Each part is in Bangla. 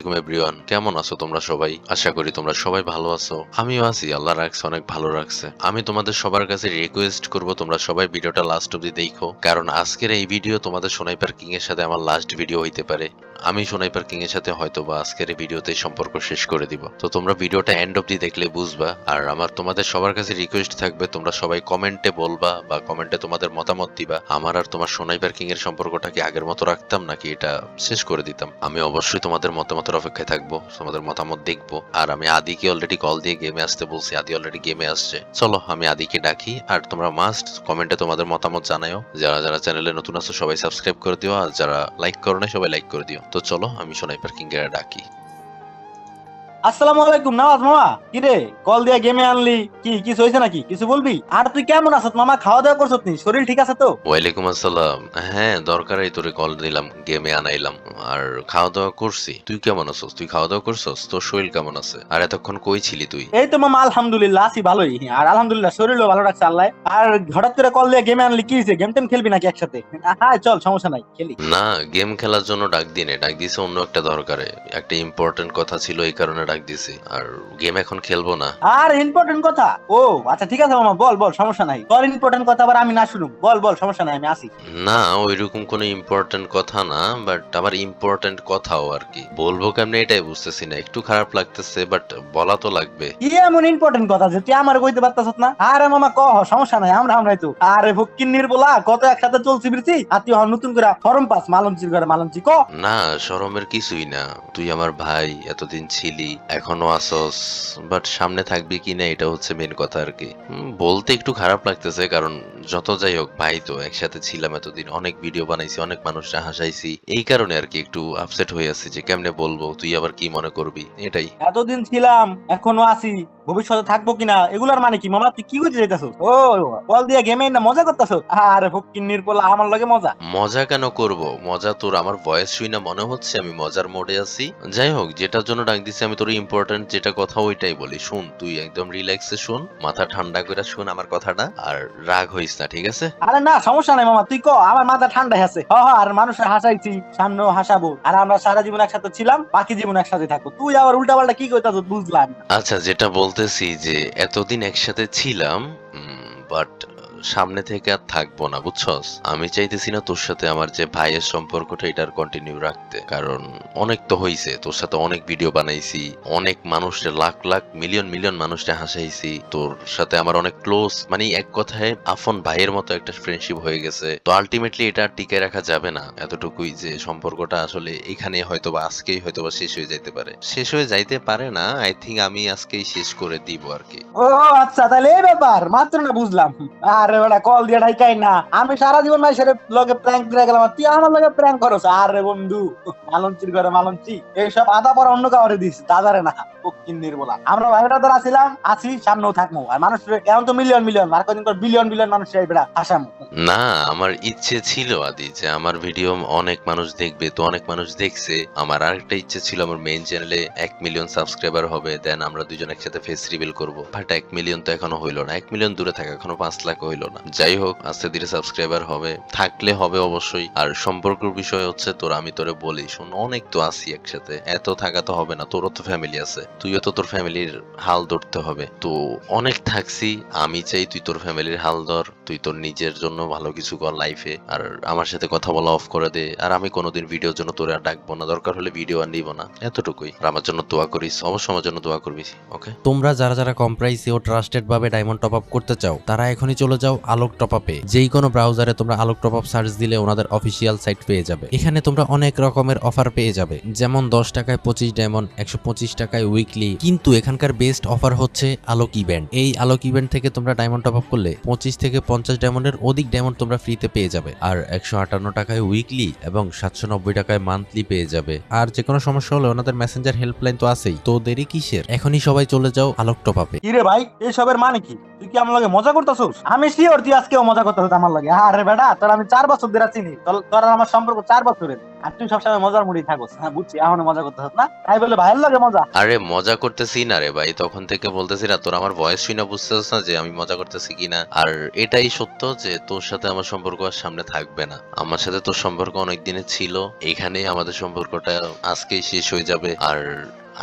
আলাইকুম এভরিওয়ান, কেমন আছো তোমরা সবাই? আশা করি তোমরা সবাই ভালো আছো। আমিও আছি, আল্লাহ রাখছে, অনেক ভালো রাখছে। আমি তোমাদের সবার কাছে রিকোয়েস্ট করব তোমরা সবাই ভিডিওটা লাস্ট অব্দি দেখো, কারণ আজকের এই ভিডিও তোমাদের সোনাইপার কিং এর সাথে আমার লাস্ট ভিডিও হইতে পারে। আমি সোনাইপার কিং এর সাথে হয়তো বা আজকের এই ভিডিওতে সম্পর্ক শেষ করে দিব। তো তোমরা ভিডিওটা এন্ড অব্দি দেখলে বুঝবা। আর আমার তোমাদের সবার কাছে রিকোয়েস্ট থাকবে, তোমরা সবাই কমেন্টে বলবা বা কমেন্টে তোমাদের মতামত দিবা আমার আর তোমার সোনাইপার কিং এর সম্পর্কটা কি আগের মতো রাখতাম নাকি এটা শেষ করে দিতাম। আমি অবশ্যই তোমাদের মতামতের অপেক্ষায় থাকবো, তোমাদের মতামত দেখবো। আর আমি আদিকে অলরেডি কল দিয়ে গেমে আসতে বলছি, আদি অলরেডি গেমে আসছে। চলো আমি আদিকে ডাকি, আর তোমরা মাস্ট কমেন্টে তোমাদের মতামত জানাও। যারা যারা চ্যানেলে নতুন আছো সবাই সাবস্ক্রাইব করে দিও, আর যারা লাইক করো না সবাই লাইক করে দিও। তো চলো আমি সোনাইপার কিং এর ডাকি। আসসালামু আলাইকুম নওয়াজ মামা। কি রে, কল দিয়া গেমে আনলি? কি কিছু হয়েছে নাকি? কিছু বলবি? আর তুই কেমন আছিস মামা? খাওয়া দাওয়া করছিস নি? শরীর ঠিক আছে তো? ওয়ালাইকুম আসসালাম। হ্যাঁ, দরকারই তোরে কল দিলাম, গেমে আনাইলাম। আর খাওয়া দাওয়া করছি। তুই কেমন আছিস? তুই খাওয়া দাওয়া করছস? তোর শরীর কেমন আছে? আর এতক্ষণ কই ছিলি তুই? এই তো মামা, আলহামদুলিল্লাহ আছি ভালোই। আর আলহামদুলিল্লাহ শরীরও ভালো রাখছে আল্লাহ। আর হঠাৎ করে কল দিয়ে গেমে আনলি, কি হয়েছে? গেম টেম খেলবি নাকি একসাথে? হ্যাঁ চল, সমস্যা নাই, খেলি। না, গেম খেলার জন্য ডাক দিনে, ডাক দিছে অন্য একটা দরকারে। একটা ইম্পর্টেন্ট কথা ছিল, এই কারণে ডাক দিছি। আর গেম এখন খেলবো না। আর ইম্পর্টেন্ট কথা? ও আচ্ছা, ঠিক আছে মামা, বল বল, সমস্যা নাই। তোর ইম্পর্টেন্ট কথা আবার আমি না শুনুম, বল বল, সমস্যা নাই, আমি আসি। না, ওইরকম কোনো ইম্পর্টেন্ট কথা না, বাট আবার ইম্পর্টেন্ট কথাও আর কি। বলবো কেমনে এটাই বুঝতেছি না, একটু খারাপ লাগতেছে, বাট বলা তো লাগবে। কি এমন ইম্পর্টেন্ট কথা যে তুই আমার কইতে পারতাছ না? আরে মামা কহ, সমস্যা নাই, আমরাই তো। আরে ফকিন্নির বলা, কত একসাথে চলছি বিরছি, আর তুই হন নতুন করে ফরম পাস মালঞ্চির করে মালঞ্চি ক। না, শরমের কিছুই না। তুই আমার ভাই, এতদিন ছিলি, এখনো আসস, বাট সামনে থাকবি কিনা এটা হচ্ছে মেন কথা আর কি। বলতে একটু খারাপ লাগতেছে, কারণ যত যাই হোক ভাই তো, একসাথে ছিলাম এতদিন, অনেক ভিডিও বানাইছি, অনেক মানুষরা হাসাইছি, এই কারণে আর কি একটু আপসেট হয়ে আছি যে কেমনে বলবো, তুই আবার কি মনে করবি এটাই। এতদিন ছিলাম, এখনো আছি, ভবিষ্যতে থাকবো কিনা এগুলার মানে কি মামা? তুই কি করতে চাইতাছ? ও, বল দিয়ে গেমে না মজা করতেছ? আরে ফকিন্নির পোলা, আমার লগে মজা? মজা কেন করব? মজা তোর আমার ভয়েস শুই না মনে হচ্ছে আমি মজার মোডে আছি? যাই হোক, যেটার জন্য ডাক দিছি আমি তোর ইম্পর্টেন্ট যেটা কথা ওইটাই বলি। শুন, তুই একদম রিল্যাক্সে শুন, মাথা ঠান্ডা করে শুন আমার কথাটা, আর রাগ হইস না, ঠিক আছে? আরে না, সমস্যা নাই মামা, তুই ক, আমার মাথা ঠান্ডা আছে। হ হ, আর মানুষের হাসাইছি, সামনেও হাসাবো। আর আমরা সারা জীবন একসাথে ছিলাম, বাকি জীবন একসাথে থাকবো। তুই আবার উল্টা পাল্টা কি কইতাছ বুঝলাম না। আচ্ছা, যেটা বলতেছি যে এতদিন একসাথে ছিলাম, বাট সামনে থেকে আর থাকবো না, বুঝছস? আমি চাইতেছি না তোর সাথে আমার যে ভাইয়ের সম্পর্কটা এটার কন্টিনিউ রাখতে, কারণ অনেক তো হইছে, তোর সাথে অনেক ভিডিও বানাইছি, অনেক মানুষের, লাখ লাখ মিলিয়ন মিলিয়ন মানুষকে হাসাইছি। তোর সাথে আমার অনেক ক্লোজ, মানে এক কথায় আপন ভাইয়ের মতো একটা ফ্রেন্ডশিপ হয়ে গেছে। তো আলটিমেটলি এটা আর টিকে রাখা যাবে না। এতটুকুই যে সম্পর্কটা আসলে এখানে হয়তো বা আজকেই হয়তো বা শেষ হয়ে যাইতে পারে, শেষ হয়ে যাইতে পারে না, আই থিঙ্ক আমি আজকেই শেষ করে দিব আর কি। ও আচ্ছা, তাহলে এই ব্যাপার, মাত্র না বুঝলাম। আরে বেটা, কল দিয়ে ঢাকাই না, আমি সারা জীবন মাইসের লগে প্র্যাঙ্ক করে গেলাম, আর তুই আমার লগে প্র্যাঙ্ক করছ? আরে বন্ধু, মালঞ্চির ঘরে মালঞ্চি, এইসব আদা পর অন্য কাউরে দিস, দাদারে না। কিন্নির বলা, আমরা ভাইটা ধর আছিলাম, আছি, সামনেও থাকবো। আর মানুষ এখন তো মিলিয়ন মিলিয়ন, আর কদিন পর বিলিয়ন বিলিয়ন মানুষ বেড়া হাসামো। না, আমার ইচ্ছে ছিল আদি যে আমার ভিডিও অনেক মানুষ দেখবে, তো অনেক মানুষ দেখছে। আমার আরেকটা ইচ্ছে ছিল আমার মেইন চ্যানেলে 1 মিলিয়ন সাবস্ক্রাইবার হবে, দেন আমরা দুজন একসাথে ফেস রিভিল করবো। বাট 1 মিলিয়ন তো এখনো হইলো না, 1 মিলিয়ন দূরে থাকে, এখনো 5 লাখ হইলো না। যাই হোক, আস্তে ধীরে সাবস্ক্রাইবার হবে, থাকলে হবে অবশ্যই। আর সম্পর্কের বিষয় হচ্ছে তোর, আমি তোরে বলি শোন, অনেক তো আছি একসাথে, এত থাকা তো হবে না, তোরও তো ফ্যামিলি আছে, তুইও তো তোর ফ্যামিলির হাল ধরতে হবে। তো অনেক থাকছি, আমি চাই তুই তোর ফ্যামিলির হাল ধর, তুই তোর নিজের জন্য ভালো কিছু কর লাইফে, আর আমার সাথে কথা বলা অফ করে দে। আর আমি কোনোদিন ভিডিওর জন্য তোরে আর ডাকবো না, দরকার হলে ভিডিও আর নিব না, এতটুকুই। আর আমার জন্য দোয়া করিস, অবশ্যই আমার জন্য দোয়া করবি, ওকে? তোমরা যারা যারা কম প্রাইসে ও ট্রাস্টেড ভাবে ডায়মন্ড টপ আপ করতে চাও, তারা এখনই চলে যাও আলোক টপ আপে। যেই কোনো ব্রাউজারে তোমরা আলোক টপ আপ সার্চ দিলে ওনাদের অফিসিয়াল সাইট পেয়ে যাবে। এখানে তোমরা অনেক রকমের অফার পেয়ে যাবে, যেমন 10 টাকায় 25 ডায়মন্ড, 125 টাকায় উইকলি। কিন্তু এখানকার বেস্ট অফার হচ্ছে আলোক ইভেন্ট। এই আলোক ইভেন্ট থেকে তোমরা ডায়মন্ড টপ আপ করলে 25 থেকে 50 ডায়মন্ডের অধিক ডায়মন্ড তোমরা ফ্রিতে পেয়ে যাবে। আর 158 টাকায় উইকলি এবং 790 টাকায় মান্থলি পেয়ে যাবে। আর যে কোনো সমস্যা হলে ওনাদের মেসেঞ্জার হেল্পলাইন তো আছেই। তো দেরি কিসের? এখনই সবাই চলে যাও আলোক টপ আপে। কি রে ভাই, এসবের মানে কি? তুই কি আমার লগে মজা করতেছস? আমি শিওর তুই আজকেও মজা করতেছস আমার লগে। আরে বেটা তোর আমি 4 বছর ধরে চিনি, তোর আর আমার সম্পর্ক 4 বছরের, আর তুই সবসময় মজার মুডেই থাকস। হ্যাঁ বুঝছি, এখনো মজা করতেছস না, তাই বলে ভাইয়ের লগে মজা? আরে মজা করতেছি না রে ভাই, তখন থেকে বলতেছি না, তোর আমার ভয়েস শুনে বুঝতেছিস না যে আমি মজা করতেছি কিনা। আর এটাই সত্য যে তোর সাথে আমার সম্পর্ক আর সামনে থাকবে না। আমার সাথে তোর সম্পর্ক অনেক দিনের ছিল, এখানেই আমাদের সম্পর্কটা আজকেই শেষ হয়ে যাবে। আর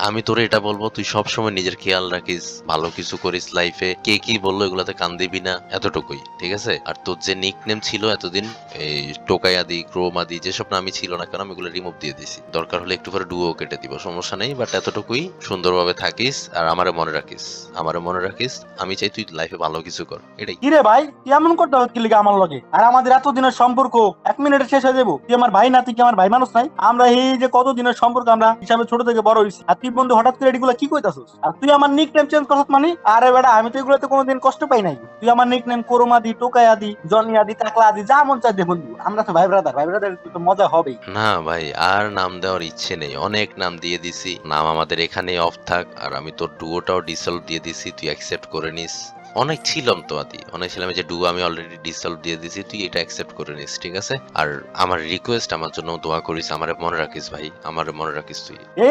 আমি তোরে এটা বলবো, তুই সব সময় নিজের খেয়াল রাখিস, ভালো কিছু করিস লাইফে, কে কি বললো এগুলাতে কান দিবি না, এতটুকুই, ঠিক আছে? আর তোর যে নিকনেম ছিল এতদিন, এই টোকাই আদি, ক্রোম আদি, যেসব নামই ছিল না কেন, আমি এগুলো রিমুভ দিয়ে দিছি। দরকার হলে একটু করে ডুও কেটে দিব, সমস্যা নেই, বাট এতটুকুই, সুন্দরভাবে থাকিস আর আমারে মনে রাখিস, আমারে মনে রাখিস। আমি চাই তুই লাইফে ভালো কিছু কর, এটাই। কি রে ভাই, তুই এমন করতে হচ্ছে কি লিগা আমার লগে? আর আমাদের এত দিনের সম্পর্ক 1 মিনিটে শেষ হয়ে যাবো? তুই আমার ভাই না? তুই কি আমার ভাই মানুষ নাই? আমরা এই যে কত দিনের সম্পর্ক, আমরা হিসাবে ছোট থেকে বড় হইছি, আর তুই বন্ধু হঠাৎ করে এগুলা কি কইতাছস? আর তুই আমার নিকনেম চেঞ্জ করছস মানে? আরে বেটা আমি তো এগুলোতে কোনোদিন কষ্ট পাই নাই। তুই আমার নিকনেম কোরমাদি, টোকাই আদি, জনি আদি, টাকলা আদি, যা মন চাই দে বন্ধু, আমরা তো ভাই ব্রাদার, ভাই ব্রাদার তো মজা হবেই। না ভাই, আর নাম দেওয়ার ইচ্ছে নেই, অনেক নাম দিয়ে দিছি, নাম আমাদের এখানেই অফ থাক। আর আমি তোর ডুয়োটাও ডিসলভ দিয়ে দিছি, তুই অ্যাকসেপ্ট করে নিস। অনেক ছিলাম তো আদি, অনেক ছিলাম, এই যে ডুয়ো আমি অলরেডি ডিসলভ দিয়ে দিছি, তুই এটা অ্যাকসেপ্ট করে নিস, ঠিক আছে? আর আমার রিকোয়েস্ট, আমার জন্য দোয়া করিস, আমারে মনে রাখিস ভাই, আমারে মনে রাখিস তুই। এ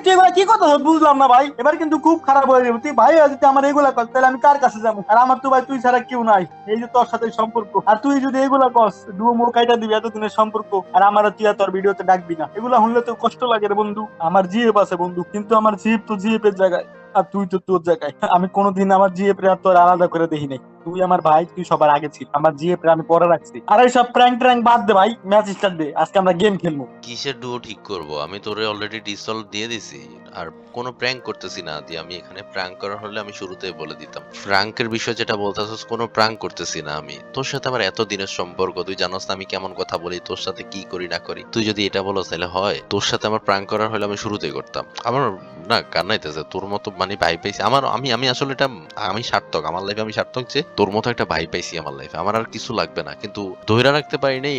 তুই এগুলা কি কথা বুঝলাম না ভাই, এবার কিন্তু খুব খারাপ হয়ে যাবে। তুই ভাই যদি আমার এগুলা কর, তাহলে আমি কার কাছে যাবো? আর আমার তো ভাই তুই ছাড়া কেউ নাই, এই যে তোর সাথে সম্পর্ক, আর তুই যদি এগুলা করস, ডুয়ো মো কাইটা দিবি এতদিনের সম্পর্ক, আর আমার তুই আর তোর ভিডিওতে ডাকবি না, এগুলা শুনলে তো কষ্ট লাগে রে বন্ধু। আমার জিএফ আছে বন্ধু, কিন্তু আমার জিএফ তো জিএফ এর জায়গায়, আর তুই তো তোর জায়গায়। আমি কোনোদিন আমার জিএফ রে আর তোর আলাদা করে দেখি নাই। তুই আমার ভাই, তুই সবার আগে ছিল, আমার জিএফ রে আমি পরে রাখছি। আর এইসব প্র্যাঙ্ক ট্র্যাঙ্ক বাদ দে ভাই, ম্যাচ স্টার্ট দে, আজকে আমরা গেম খেলবো। কিসের ডুও ঠিক করব? আমি তোরে অলরেডি ডিসলভ দিয়ে দিছি, আর কোনো প্র্যাঙ্ক করতেছি না আদি। আমি এখানে প্র্যাঙ্ক করার হলে আমি শুরুতেই বলে দিতাম। প্র্যাঙ্কের বিষয় যেটা বলতেছিস, কোনো প্র্যাঙ্ক করতেছি না আমি। তোর সাথে আমার এত দিনের সম্পর্ক, তুই জানোস না আমি কেমন কথা বলি, তোর সাথে কি করি না করি। তুই যদি এটা বলো তাহলে হয়, তোর সাথে আমার প্র্যাঙ্ক করার হলে আমি শুরুতেই করতাম। আমার না কান্নাইতেছে, তোর মতো মানে ভাই পাইছি আমার, আমি আসলে এটা, আমি সার্থক আমার লাইফে, আমি সার্থক যে তোর মতো একটা ভাই পাইছি আমার লাইফে। আমার আর কিছু লাগবে না, কিন্তু ধৈর্য রাখতে পারি নাই,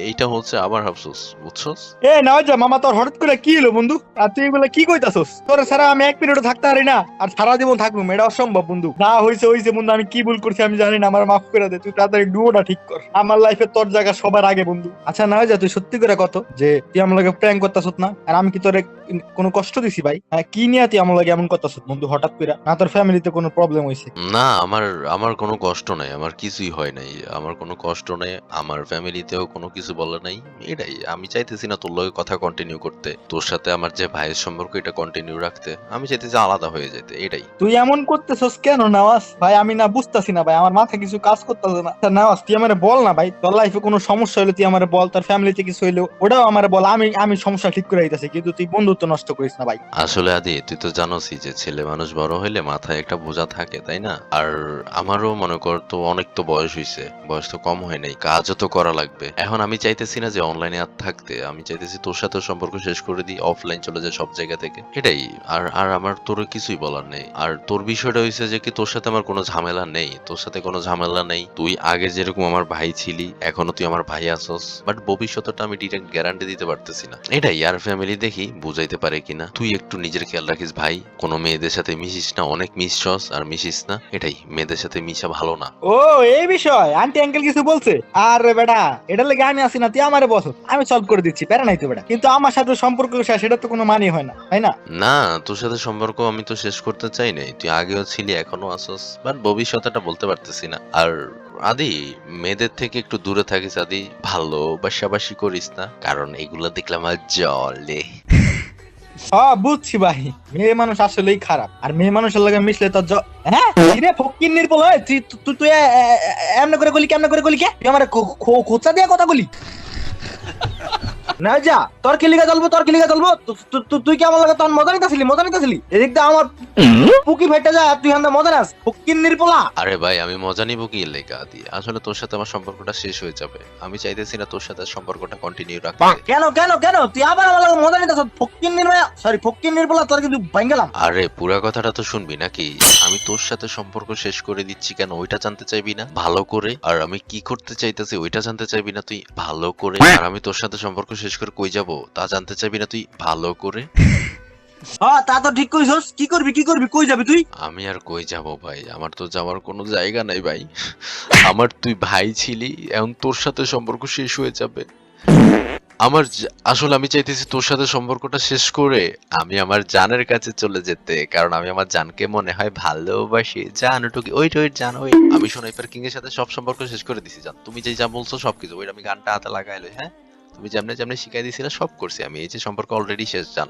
এইটা হচ্ছে আবার আফসোস, বুঝছস? এ না যা মামা, তোর হঠাৎ করে কি হলো বন্ধু? আর তুই এগুলা কি কইতাছস? তোর ছাড়া আমি 1 মিনিটও থাকতে পারি না, আর সারা জীবন থাকবো এটা অসম্ভব বন্ধু। যা হইছে হইছে বন্ধু, আমি কি ভুল করছি আমি জানি না, আমার মাফ করে দে। তুই তাড়াতাড়ি ডুয়োটা ঠিক কর, আমার লাইফে তোর জায়গা সবার আগে বন্ধু। আচ্ছা না যা, তুই সত্যি করে কত যে তুই আমার লগে প্র্যাঙ্ক করতাছস না? আর আমি কি তোরে কোনো কষ্ট দিছি ভাই? কি নিয়ে তুই আমার লগে এমন করতাছস বন্ধু হঠাৎ করে? না তোর ফ্যামিলিতে কোনো প্রবলেম হইছে? না, আমার আমার কোনো কষ্ট নাই, আমার কিছুই হয় নাই, আমার কোনো কষ্ট নেই, আমার ফ্যামিলিতেও কোনো কিছু বলে নাই। এটাই, আমি চাইতেছি না তোর লগে কথা কন্টিনিউ করতে, তোর সাথে আমার যে ভাইয়ের সম্পর্ক এটা কন্টিনিউ রাখতে, আমি চাইতেছি আলাদা হয়ে যেতে, এটাই। তুই এমন করতেছস কেন নওয়াজ ভাই? আমি না বুঝতাছি না ভাই, আমার মাথা কিছু কাজ করতেছে না। তা নওয়াজ তুই আমারে বল না ভাই, তোর লাইফে কোনো সমস্যা হলে তুই আমারে বল, তোর ফ্যামিলিতে কিছু হইলো ওটাও আমারে বল, আমি আমি সমস্যা ঠিক করে দিতেছি, কিন্তু তুই বন্ধুত্ব নষ্ট করিস না ভাই। আসলে আদি, তুই তো জানোসই যে ছেলে মানুষ বড় হইলে মাথায় একটা বোঝা থাকে, তাই না? আর আমারও মনে কর তো অনেক তো বয়স হইছে, বয়স তো কম হয় নাই, কাজও তো করা লাগবে। এখন আমি চাইতেছি না যে অনলাইনে আর থাকতে, আমি চাইতেছি তোর সাথে সম্পর্ক শেষ করে দিই, অফলাইন চলে যায় সব জায়গা থেকে, এটাই। আর আর আমার তোর কিছুই বলার নেই। আর তোর বিষয়টা হইছে যে কি, তোর সাথে আমার কোনো ঝামেলা নেই, তোর সাথে কোনো ঝামেলা নেই। তুই আগে যেরকম আমার ভাই ছিলি, এখনো তুই আমার ভাই আসস, বাট ভবিষ্যৎটা আমি ডিরেক্ট গ্যারান্টি দিতে পারতেছি না, এটাই। আর ফ্যামিলি দেখি বুঝাইতে পারে কিনা। তুই একটু নিজের খেয়াল রাখিস ভাই, কোনো মেয়েদের সাথে মিশিস না, অনেক মিশছস আর মিশিস না, এটাই। মেয়েদের সাথে মিশা ভালো না। ও এই বিষয় আন্টি আঙ্কেল কিছু বলছে? আর বেটা এটা লেগে আমি আসি না, তুই আমারে বস, আমি সলভ করে দিচ্ছি, প্যারা নাই তো বেটা। কিন্তু আমার সাথে সম্পর্ক শেষ, সেটা তো কোনো মানে হয় না, তাই না? না, তোর সাথে সম্পর্ক আমি তো শেষ করতে চাই নাই, তুই আগেও ছিলি এখনো আসস, বাট ভবিষ্যৎটা বলতে পারতেছি না। আর আদি, মেয়েদের থেকে একটু দূরে থাকিস আদি, ভালো বাসাবাসি করিস না, কারণ এগুলা দেখলাম আর জলে। বুঝছি ভাই, মেয়ে মানুষ আসলেই খারাপ, আর মেয়ে মানুষের লগে মিশলে তো হ্যাঁ রে ফকিন্নির পোলা, তুই তুই তুই এমন করে গলি, কেমন করে গলি? কে তুই আমার খোঁচা দিয়ে কথা বলি? না যা, তোর কি লিগা চলবো, তোর কি লিগা চলবো? তুই কি আমার লগে তখন মজা নিতেছিলি? এদিক দিয়ে আমার পুকি ফেটে যায়, তুই হান্দা মজা নাস, ফকিন্নির পোলা। আরে ভাই, আমি মজা নিব কি লেখা আদি? আসলে তোর সাথে আমার সম্পর্কটা শেষ হয়ে যাবে, আমি চাইতেছি না তোর সাথে সম্পর্কটা কন্টিনিউ রাখতে। কেন কেন কেন তুই আবার আমার লগে মজা নিতেছ? ফকিন্নির মায়া, সরি ফকিন্নির পোলা, তোর কিন্তু ভাঙ্গেলাম। আরে পুরা কথাটা তো শুনবি নাকি? আমি তোর সাথে সম্পর্ক শেষ করে দিচ্ছি কেন ওইটা জানতে চাইবি না ভালো করে? আর আমি কি করতে চাইতেছি ওইটা জানতে চাইবি না তুই ভালো করে? আর আমি তোর সাথে সম্পর্ক শেষ করে কই যাব তা জানতে চাইবি না তুই ভালো করে? হ্যাঁ তা তো ঠিক কইছস। কি করবি কই যাবি তুই? আমি আর কই যাব ভাই, আমার তো যাওয়ার কোনো জায়গা নাই ভাই। আমার তুই ভাই ছিলি, এখন তোর সাথে সম্পর্ক শেষ হয়ে যাবে। আসলে আমি চাইতেছি তোর সাথে সম্পর্কটা শেষ করে আমি আমার জানের কাছে চলে যেতে, কারণ আমি আমার জানকে মনে হয় ভালোবাসি। জান ওটুকি ওই জান ওই, আমি স্নাইপার কিং এর সাথে সব সম্পর্ক শেষ করে দিছি জান। তুমি যে যা বলছো সবকিছু, ওই আমি গানটা হাতে লাগাইলো, হ্যাঁ তুমি যেমনে যেমনে শিখাই দিছিলে সব করছি আমি। এই যে সম্পর্ক অলরেডি শেষ জান।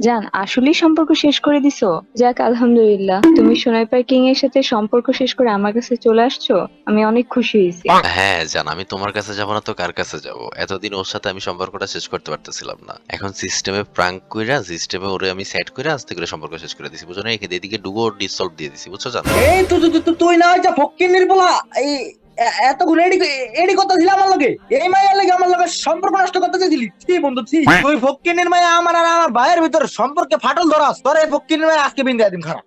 জান আসলেই সম্পর্ক শেষ করে দিছো? যাক আলহামদুলিল্লাহ, তুমি সোনাইপার কিং এর সাথে সম্পর্ক শেষ করে আমার কাছে চলে আসছো, আমি অনেক খুশি হয়েছি। হ্যাঁ জান, আমি তোমার কাছে যাবো না তো কার কাছে যাব? এতদিন ওর সাথে আমি সম্পর্কটা শেষ করতে পারতেছিলাম না, এখন সিস্টেমে প্রাঙ্ক কইরা সিস্টেমে ওরে আমি সেট করে আস্তে করে সম্পর্ক শেষ করে দিছি, বুঝছো না? এদিকে ডুবো ডিসলভ দিয়ে দিছি, বুঝছো জান? এই তুই না যা ফকিন্নির বলা এই এতক্ষণ এডি কথা ছিল আমার লগে, এই মায়ের লাগে আমার লগে সম্পর্ক নষ্ট করতে চাইছিলি? ছি বন্ধু ছি, তুই ফকিন্নির মায়া আমার আর আমার ভাইয়ের ভিতর সম্পর্কে ফাটল ধরাস। তোর এই ফকিন্নির মায়া আজকে বিন্দা দিন খারাপ।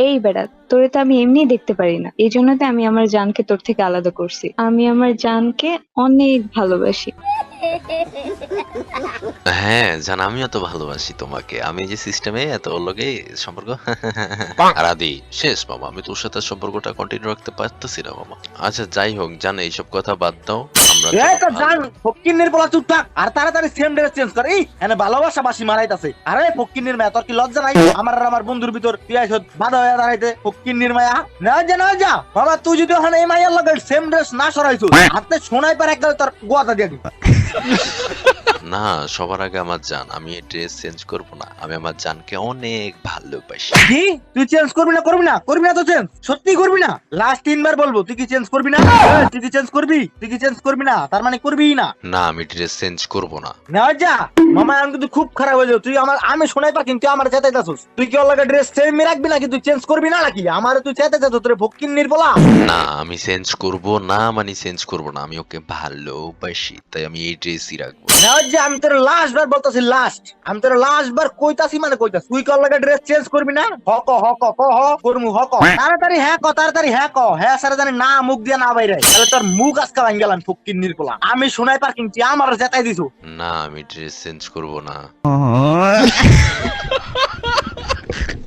এই বেটা, তোরে তো আমি এমনি দেখতে পারি না, এই জন্য তো আমি আমার জানকে তোর থেকে আলাদা করছি। আমি আমার জানকে অনেক ভালোবাসি। হ্যাঁ জান, আমিও তো ভালোবাসি তোমাকে। আমি যে সিস্টেমে এত ওর লগে সম্পর্ক আর আদি শেষ মামা, আমি তোর সাথে সম্পর্কটা কন্টিনিউ রাখতে পারতেছি না মামা। আচ্ছা যাই হোক জান, এইসব কথা বাদ দাও। আমরা এই তো জান ফকিন্নির বলা চুপ থাক আর তাড়াতাড়ি সেম ড্রেস চেঞ্জ কর। এই এনে ভালোবাসা বাসি মারাইতাছে। আরে ফকিন্নির মায়া, তোর কি লজ্জা নাই? আমার আর আমার বন্ধুর ভিতর তুই আইছ বাধা হয়ে দাঁড়াইতে। ফকিন্নির মায়া না যা বাবা, তুই যদি ওখানে এই মাইয়ার লগে সেম ড্রেস না সরাইছো, হাতে শোনাই পার একদম তোর গোয়াটা দিয়ে দিই। না, সবার আগে আমার জান, আমি এই ড্রেস চেঞ্জ করব না। আমি আমার জানকে অনেক ভালোবাসি। কি তুই চেঞ্জ করবি না তো চেঞ্জ সত্যি করবি না? লাস্ট 3 বার বলবো, তুই কি চেঞ্জ করবি না? তুই কি চেঞ্জ করবি না? তার মানে করবি না? না, আমি ড্রেস চেঞ্জ করব না। না যা মামা, আমি কিন্তু খুব খারাপ হয়ে যাবে। তুই আমি শোনাই পা কিন্তু আমার চেতাই যাচ্ছিস। তুই কি ওর লাগে ড্রেস সেম রাখবি নাকি তুই চেঞ্জ করবি না নাকি? আমার তুই চেতাই যাচ্ছিস তোরে ফকির নির্বলা। না, আমি চেঞ্জ করব না, মানে চেঞ্জ করব না। আমি ওকে ভালোবাসি, তাই আমি এই ড্রেসই রাখবো। না যে আমি তোর লাস্ট বার বলতাছি, আমি তোর লাস্ট বার কইতাছি, মানে কইতাছি তুই কি ওর লাগে ড্রেস চেঞ্জ করবি না? হক করমু হক। তাড়াতাড়ি হ্যাঁ ক হ্যাঁ সারা জানি না মুখ দিয়ে না বাইরে, তাহলে তোর মুখ আজকে ভাঙ গেলাম ফকির নির্বলা। আমি শোনাই পার কিনছি, আমার চেতাই দিছু। না, আমি ড্রেস চেঞ্জ করব না।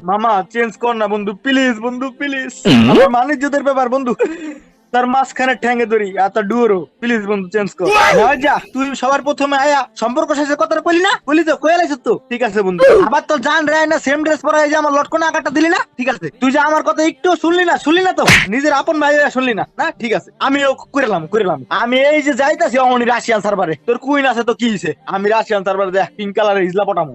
মামা চেঞ্জ কর না বন্ধু, প্লিজ বন্ধু প্লিজ। আমার মানিজ্যদের ব্যাপার বন্ধু, তার মাঝখানে ঠ্যাঙ্গে ধরি আর তার ডুয়োরও। প্লিজ বন্ধু চেঞ্জ কর। না যা, তুই সবার প্রথমে আয়া সম্পর্ক শেষের কথাটা কইলি না? কইলি তো, কইলাইছ তো? ঠিক আছে বন্ধু। আবার তো জান রে না সেম ড্রেস পরাই যে আমার লটকন আকারটা দিলি না? ঠিক আছে। তুই যে আমার কথা একটু শুনলি না তো? নিজের আপন ভাই শুনলি না? না ঠিক আছে, আমিও কইলাম। আমি এই যে যাইতাছি অমনি রাশিয়ান সার্ভারে। তোর কুইন আছে তো কি হইছে? আমি রাশিয়ান সার্ভারে দেখ পিঙ্ক কালারের ইজলা পটামু।